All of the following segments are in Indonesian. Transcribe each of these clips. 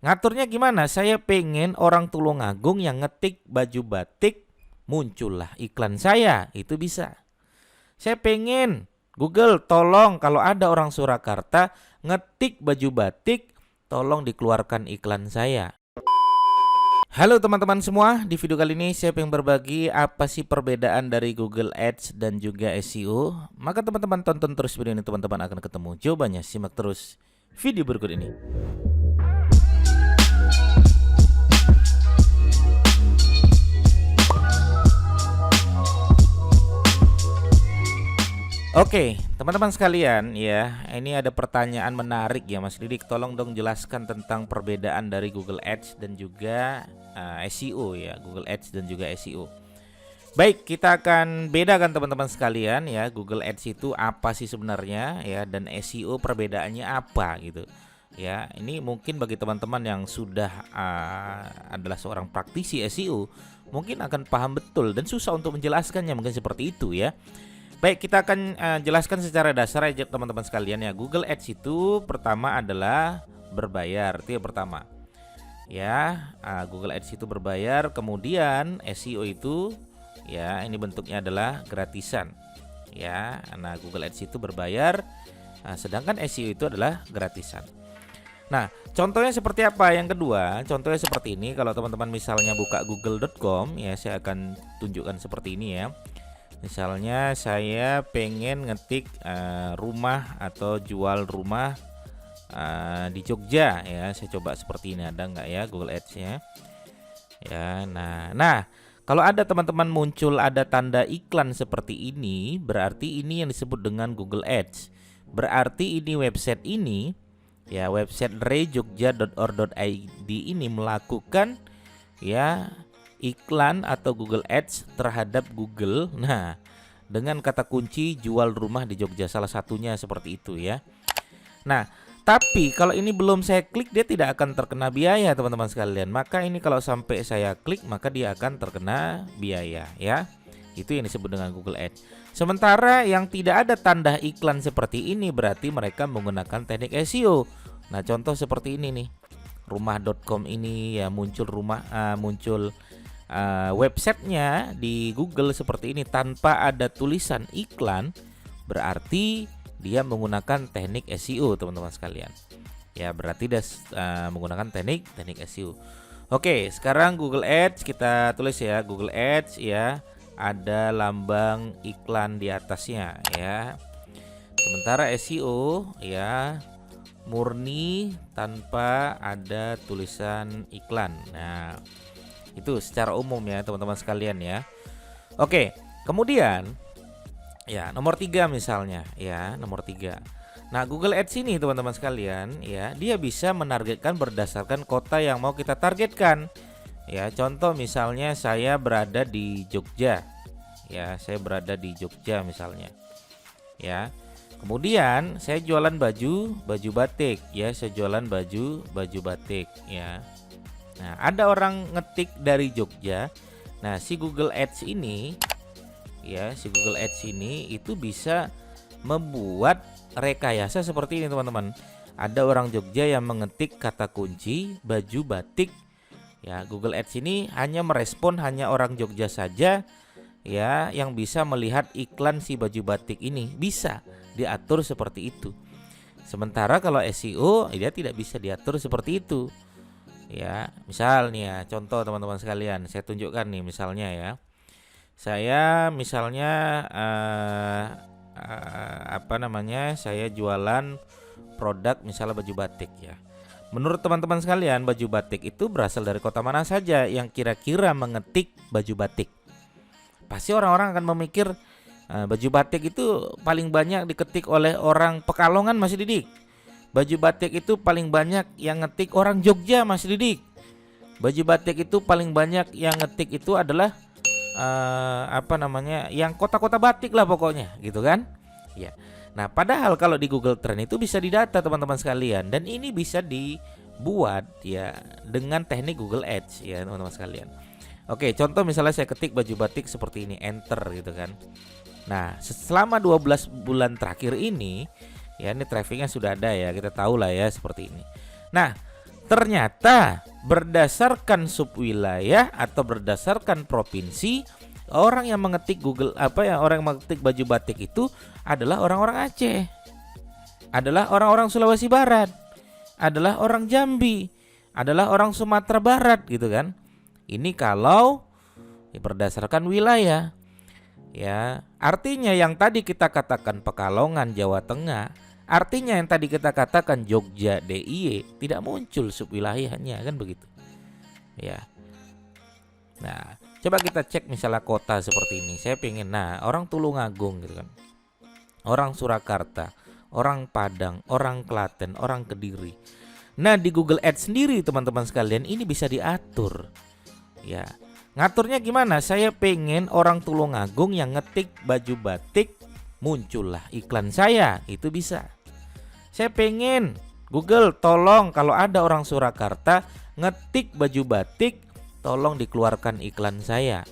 Ngaturnya gimana? Saya pengen orang Tulungagung yang ngetik baju batik, muncullah iklan saya, itu bisa. Saya pengen Google tolong kalau ada orang Surakarta ngetik baju batik, tolong dikeluarkan iklan saya. Halo teman-teman semua, di video kali ini saya pengen berbagi apa sih perbedaan dari Google Ads dan juga SEO. Maka teman-teman tonton terus video ini, teman-teman akan ketemu jawabannya. Simak terus video berikut ini. Oke, teman-teman sekalian ya, ini ada pertanyaan menarik ya Mas Didik. Tolong dong jelaskan tentang perbedaan dari Google Ads dan juga SEO ya, Google Ads dan juga SEO. Baik, kita akan bedakan teman-teman sekalian ya, Google Ads itu apa sih sebenarnya ya, dan SEO perbedaannya apa gitu. Ya, ini mungkin bagi teman-teman yang sudah adalah seorang praktisi SEO, mungkin akan paham betul dan susah untuk menjelaskannya mungkin seperti itu ya. Baik, kita akan jelaskan secara dasar aja teman-teman sekalian ya. Google Ads itu pertama adalah berbayar, itu yang pertama. Ya, Google Ads itu berbayar, kemudian SEO itu ya ini bentuknya adalah gratisan. Ya, nah Google Ads itu berbayar, sedangkan SEO itu adalah gratisan. Nah, contohnya seperti apa? Yang kedua, contohnya seperti ini. Kalau teman-teman misalnya buka google.com ya, saya akan tunjukkan seperti ini ya. Misalnya saya pengen ngetik rumah atau jual rumah di Jogja ya. Saya coba seperti ini, ada nggak ya Google Ads-nya? Ya, nah kalau ada teman-teman muncul ada tanda iklan seperti ini, berarti ini yang disebut dengan Google Ads. Berarti ini website ini ya, website rejogja.or.id ini melakukan ya iklan atau Google Ads terhadap Google. Nah, dengan kata kunci jual rumah di Jogja, salah satunya seperti itu ya. Nah, tapi kalau ini belum saya klik, dia tidak akan terkena biaya teman-teman sekalian. Maka ini kalau sampai saya klik, maka dia akan terkena biaya ya. Itu yang disebut dengan Google Ads. Sementara yang tidak ada tanda iklan seperti ini berarti mereka menggunakan teknik SEO. Nah, contoh seperti ini nih. Rumah.com ini ya muncul websitenya di Google seperti ini tanpa ada tulisan iklan, berarti dia menggunakan teknik SEO teman-teman sekalian. Ya, berarti dia menggunakan teknik SEO. Oke, sekarang Google Ads kita tulis ya, Google Ads ya, ada lambang iklan di atasnya ya. Sementara SEO ya murni tanpa ada tulisan iklan. Nah, itu secara umum ya teman-teman sekalian ya. Oke, kemudian ya nomor 3 misalnya ya, nomor 3. Nah, Google Ads ini teman-teman sekalian ya, dia bisa menargetkan berdasarkan kota yang mau kita targetkan. Ya, contoh misalnya saya berada di Jogja. Ya, saya berada di Jogja misalnya. Ya. Kemudian saya jualan baju batik ya, saya jualan baju batik ya. Nah, ada orang ngetik dari Jogja. Nah, si Google Ads ini ya, si Google Ads ini itu bisa membuat rekayasa seperti ini teman-teman. Ada orang Jogja yang mengetik kata kunci baju batik. Ya, Google Ads ini hanya merespon hanya orang Jogja saja ya yang bisa melihat iklan si baju batik ini, bisa diatur seperti itu. Sementara kalau SEO dia tidak bisa diatur seperti itu. Ya, misal nih ya, contoh teman-teman sekalian, saya tunjukkan nih misalnya ya. Saya misalnya saya jualan produk misalnya baju batik ya. Menurut teman-teman sekalian, baju batik itu berasal dari kota mana saja yang kira-kira mengetik baju batik? Pasti orang-orang akan memikir baju batik itu paling banyak diketik oleh orang Pekalongan, Mas Didik. Baju batik itu paling banyak yang ngetik orang Jogja, Mas Didik. Baju batik itu paling banyak yang ngetik itu adalah yang kota-kota batik lah pokoknya, gitu kan? Ya. Nah, padahal kalau di Google Trend itu bisa didata teman-teman sekalian, dan ini bisa dibuat ya dengan teknik Google Ads ya teman-teman sekalian. Oke, contoh misalnya saya ketik baju batik seperti ini, enter gitu kan. Nah, selama 12 bulan terakhir ini ya, ini trafficnya sudah ada ya, kita tahu lah ya seperti ini. Nah, Ternyata berdasarkan subwilayah atau berdasarkan provinsi, orang yang mengetik orang yang mengetik baju batik itu adalah orang-orang Aceh, adalah orang-orang Sulawesi Barat, adalah orang Jambi, adalah orang Sumatera Barat gitu kan. Ini kalau berdasarkan wilayah. Ya, artinya yang tadi kita katakan Pekalongan Jawa Tengah, artinya yang tadi kita katakan Jogja DIY tidak muncul subwilayahnya kan begitu. Ya. Nah, coba kita cek misalnya kota seperti ini. Saya pengen orang Tulungagung gitu kan. Orang Surakarta, orang Padang, orang Klaten, orang Kediri. Nah, di Google Ads sendiri teman-teman sekalian ini bisa diatur. Ya. Ngaturnya gimana? Saya pengen orang Tulungagung yang ngetik baju batik, muncullah iklan saya, itu bisa. Saya pengen Google tolong kalau ada orang Surakarta ngetik baju batik, tolong dikeluarkan iklan saya.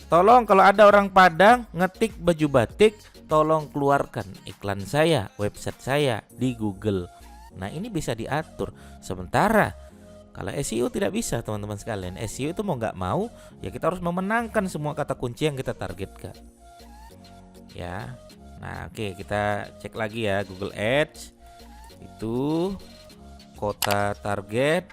Tolong kalau ada orang Padang ngetik baju batik, tolong keluarkan iklan saya, website saya di Google. Nah, ini bisa diatur. Sementara kalau SEO tidak bisa teman-teman sekalian. SEO itu mau nggak mau ya kita harus memenangkan semua kata kunci yang kita targetkan. Ya. Nah, oke, kita cek lagi ya Google Ads. Itu kota target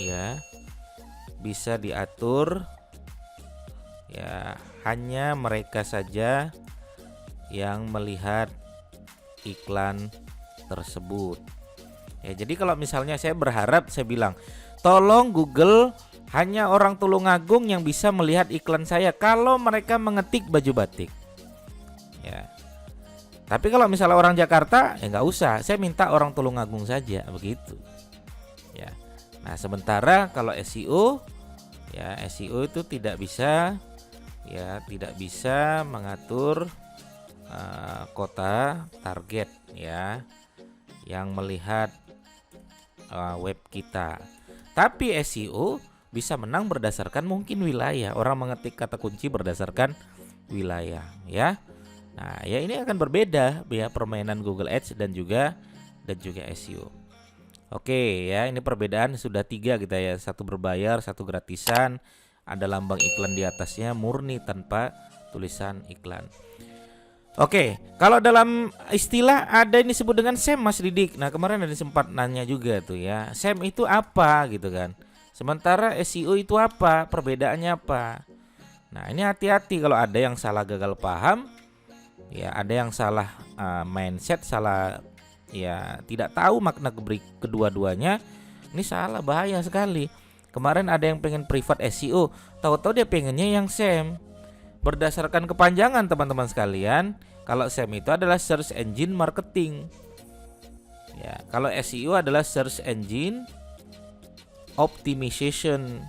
ya. Bisa diatur. Ya, hanya mereka saja yang melihat iklan tersebut. Ya, jadi kalau misalnya saya berharap, saya bilang tolong Google hanya orang Tulungagung yang bisa melihat iklan saya kalau mereka mengetik baju batik. Ya. Tapi kalau misalnya orang Jakarta ya nggak usah, saya minta orang Tulungagung saja begitu. Ya. Nah, sementara kalau SEO ya SEO itu tidak bisa mengatur kota target ya yang melihat web kita. Tapi SEO bisa menang berdasarkan mungkin wilayah. Orang mengetik kata kunci berdasarkan wilayah ya. Nah, ya ini akan berbeda ya permainan Google Ads dan juga SEO. Oke ya, ini perbedaan sudah 3 kita ya. Satu berbayar, satu gratisan. Ada lambang iklan di atasnya, murni tanpa tulisan iklan. Oke, kalau dalam istilah ada yang disebut dengan SEM Mas Didik. Nah, kemarin ada sempat nanya juga tuh ya. SEM itu apa gitu kan. Sementara SEO itu apa? Perbedaannya apa? Nah, ini hati-hati kalau ada yang salah gagal paham. Ya, ada yang salah mindset, salah ya tidak tahu makna kedua-duanya. Ini salah, bahaya sekali. Kemarin ada yang pengen privat SEO, tahu-tahu dia pengennya yang SEM. Berdasarkan kepanjangan teman-teman sekalian, kalau SEM itu adalah Search Engine Marketing. Ya, kalau SEO adalah Search Engine Optimization.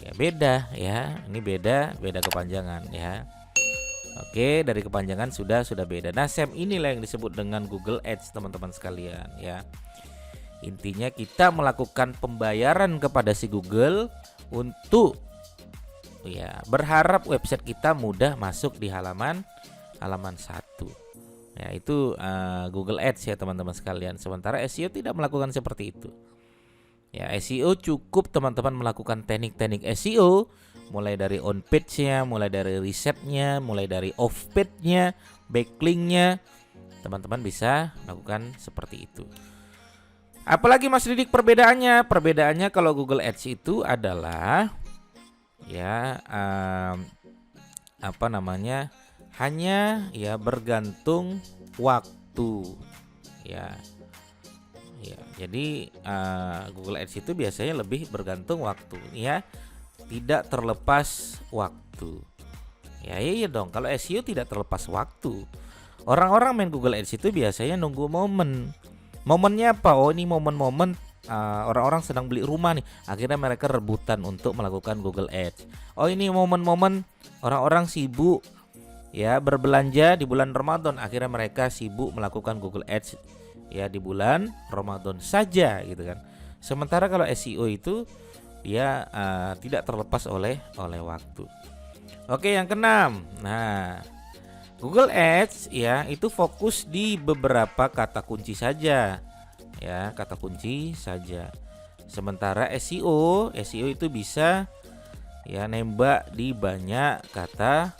Ya, beda ya. Ini beda kepanjangan ya. Oke, dari kepanjangan sudah beda. Nah, SEM inilah yang disebut dengan Google Ads teman-teman sekalian ya. Intinya kita melakukan pembayaran kepada si Google untuk ya berharap website kita mudah masuk di halaman 1. Ya, itu Google Ads ya teman-teman sekalian. Sementara SEO tidak melakukan seperti itu. Ya, SEO cukup teman-teman melakukan teknik-teknik SEO mulai dari on page-nya, mulai dari risetnya, mulai dari off page-nya, backlink-nya. Teman-teman bisa lakukan seperti itu. Apalagi Mas Didik perbedaannya? Perbedaannya kalau Google Ads itu adalah ya hanya ya bergantung waktu ya. Jadi Google Ads itu biasanya lebih bergantung waktu ya, tidak terlepas waktu. Ya iya dong, kalau SEO tidak terlepas waktu. Orang-orang main Google Ads itu biasanya nunggu momen. Momennya apa? Oh, ini momen-momen orang-orang sedang beli rumah nih. Akhirnya mereka rebutan untuk melakukan Google Ads. Oh, ini momen-momen orang-orang sibuk ya berbelanja di bulan Ramadan. Akhirnya mereka sibuk melakukan Google Ads ya di bulan Ramadan saja gitu kan. Sementara kalau SEO itu dia tidak terlepas oleh waktu. Oke, yang keenam. Nah, Google Ads ya itu fokus di beberapa kata kunci saja. ya, kata kunci saja. Sementara SEO itu bisa ya nembak di banyak kata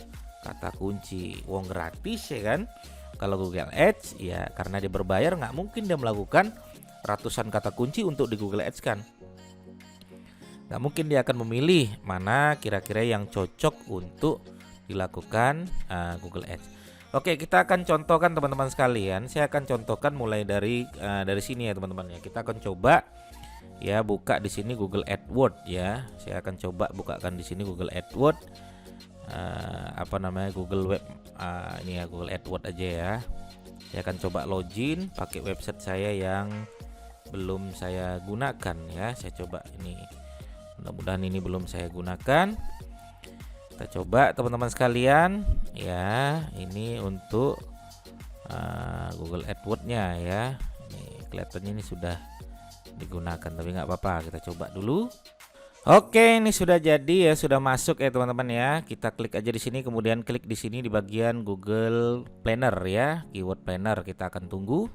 kunci. Wong gratis ya kan. Kalau Google Ads ya karena dia berbayar nggak mungkin dia melakukan ratusan kata kunci untuk di Google Ads kan. Nggak mungkin dia akan memilih mana kira-kira yang cocok untuk dilakukan Google Ads. Oke, kita akan contohkan teman-teman sekalian. Saya akan contohkan mulai dari sini ya teman-teman ya. Kita akan coba ya buka di sini Google AdWords ya. Saya akan coba bukakan di sini Google AdWords. Google Web ini ya, Google AdWords aja ya. Saya akan coba login pakai website saya yang belum saya gunakan ya. Saya coba ini. Mudah-mudahan ini belum saya gunakan. Kita coba teman-teman sekalian ya, ini untuk Google AdWords-nya ya. Ini kelihatannya ini sudah digunakan tapi nggak apa-apa, kita coba dulu. Oke, ini sudah jadi ya, sudah masuk ya teman-teman ya. Kita klik aja di sini, kemudian klik di sini di bagian Google Planner ya, keyword planner. Kita akan tunggu.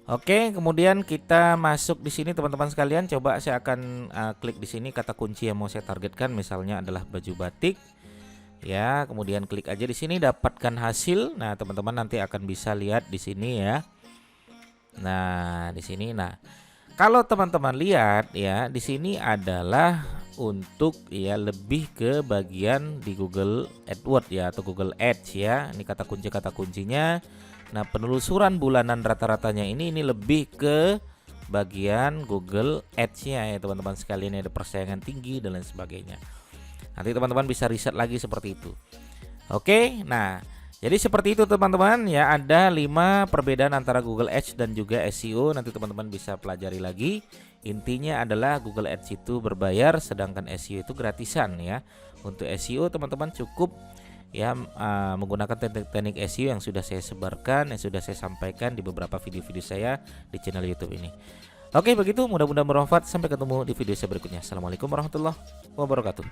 Oke, kemudian kita masuk di sini teman-teman sekalian. Coba saya akan klik di sini kata kunci yang mau saya targetkan, misalnya adalah baju batik. Ya, kemudian klik aja di sini dapatkan hasil. Nah, teman-teman nanti akan bisa lihat di sini ya. Nah, di sini. Nah, kalau teman-teman lihat ya, di sini adalah untuk ya lebih ke bagian di Google AdWords ya atau Google Ads ya. Ini kata kuncinya. Nah, penelusuran bulanan rata-ratanya ini lebih ke bagian Google Ads-nya ya teman-teman sekalian, ada persaingan tinggi dan lain sebagainya. Nanti teman-teman bisa riset lagi seperti itu. Oke, nah jadi seperti itu teman-teman ya, ada 5 perbedaan antara Google Ads dan juga SEO. Nanti teman-teman bisa pelajari lagi. Intinya adalah Google Ads itu berbayar sedangkan SEO itu gratisan ya. Untuk SEO teman-teman cukup ya menggunakan teknik SEO yang sudah saya sebarkan, yang sudah saya sampaikan di beberapa video-video saya di channel YouTube ini. Oke, begitu, mudah-mudahan bermanfaat. Sampai ketemu di video saya berikutnya. Assalamualaikum warahmatullahi wabarakatuh.